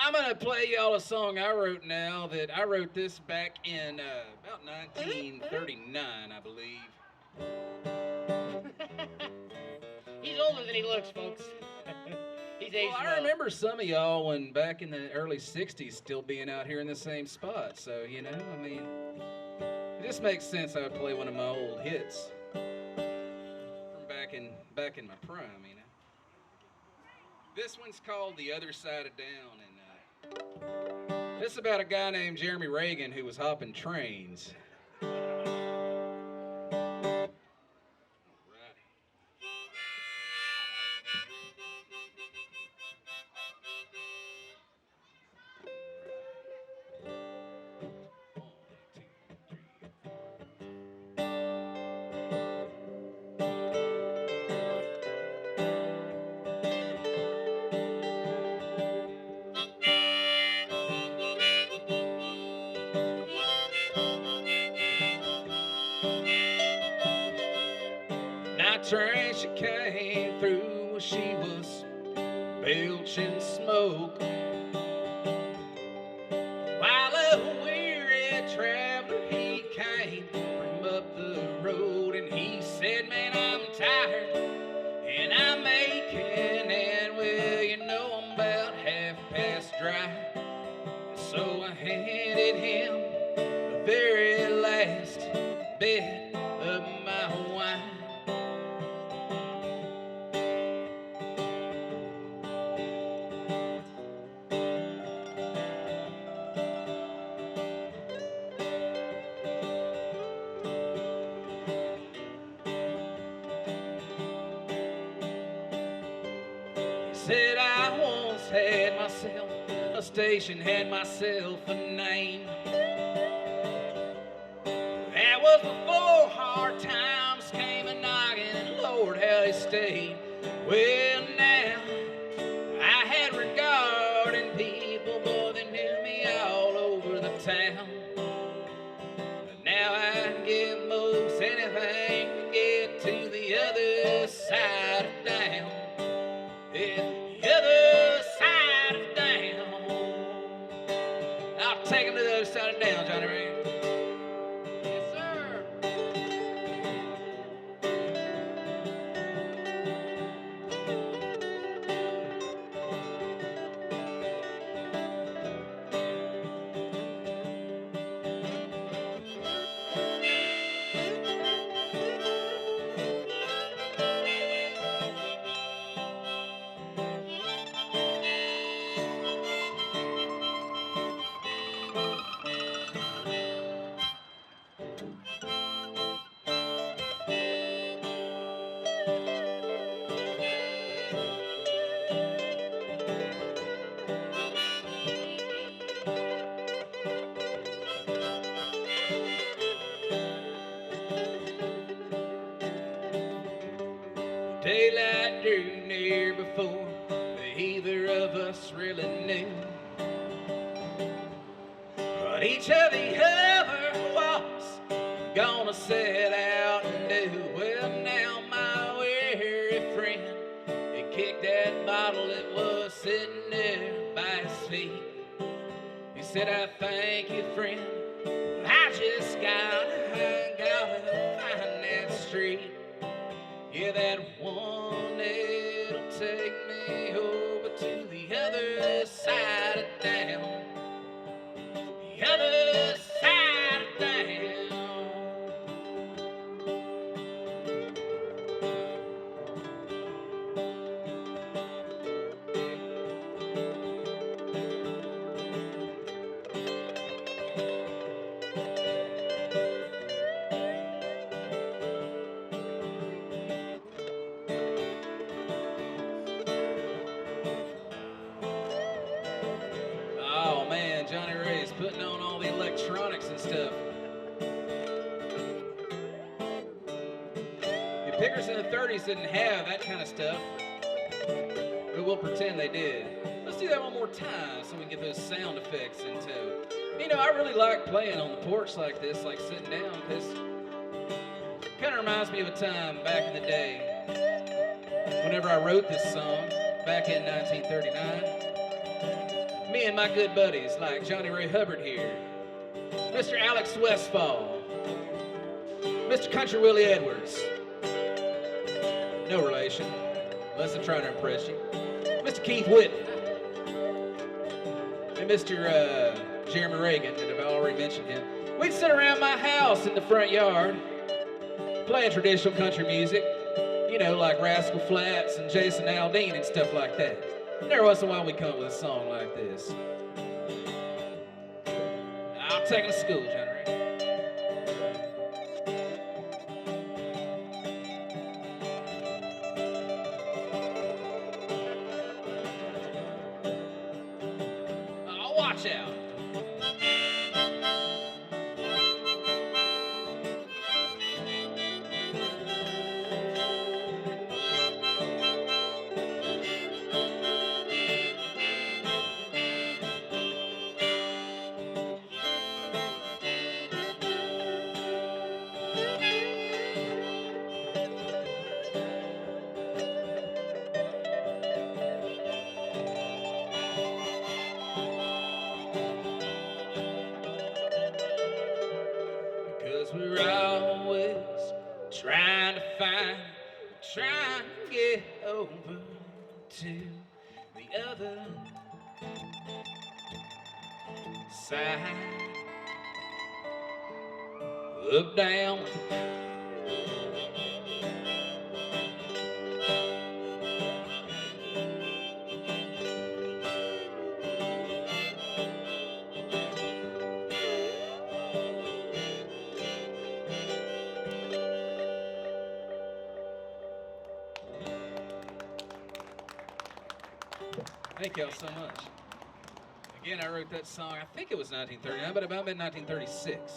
I'm gonna play y'all a song I wrote now. That I wrote this back in about 1939, I believe. He's older than he looks, folks. He's Well, aged I well. remember some of y'all when back in the early '60s still being out here in the same spot. So I mean, it just makes sense I would play one of my old hits from back in my prime. This one's called "The Other Side of Down," and it's about a guy named Jeremy Reagan who was hopping trains. Night train she came through, she was belching smoke, while a weary traveler he came from up the road, and he said, "Man, I'm tired and I'm aching, and well, I'm about half past dry." And so I handed him the very last bit of my wine. Said I once had myself a station, had myself a name. That was before hard times came a knocking, and Lord, how they stayed. Well, now I had regard in people, boy, they knew me all over the town. But now I can get most anything to get to the other side of town. Yeah, the other side of town. I'll take him to the other side of town, Johnny Ray. Yes, sir. Daylight drew near before either of us really knew what each of the other was gonna set out and do. Well, now my weary friend, he kicked that bottle that was sitting there by his feet. He said, "I thank you, friend, I just gotta find that street. Yeah, that one that'll take me over to the other side of town. The other side of town." Oh man, Johnny Ray's putting on all the electronics and stuff. The pickers in the 30s didn't have that kind of stuff, but we'll pretend they did. Let's do that one more time so we can get those sound effects into. I really like playing on the porch like this, like sitting down, because it kind of reminds me of a time back in the day whenever I wrote this song back in 1939. Me me and my good buddies like Johnny Ray Hubbard here, Mr. Alex Westfall, Mr. Country Willie Edwards, no relation, unless I'm trying to impress you, Mr. Keith Whitten, and Mr. Jeremy Reagan, that I've already mentioned him. We'd sit around my house in the front yard, playing traditional country music, you know, like Rascal Flatts and Jason Aldean and stuff like that. And every once in a while we'd come up with a song like this. I'll take him to school, Johnny Ray. Oh, watch out. Because we're always trying to get over to the other side. Up, down. Thank y'all so much. Again, I wrote that song, I think it was 1939, but about 1936.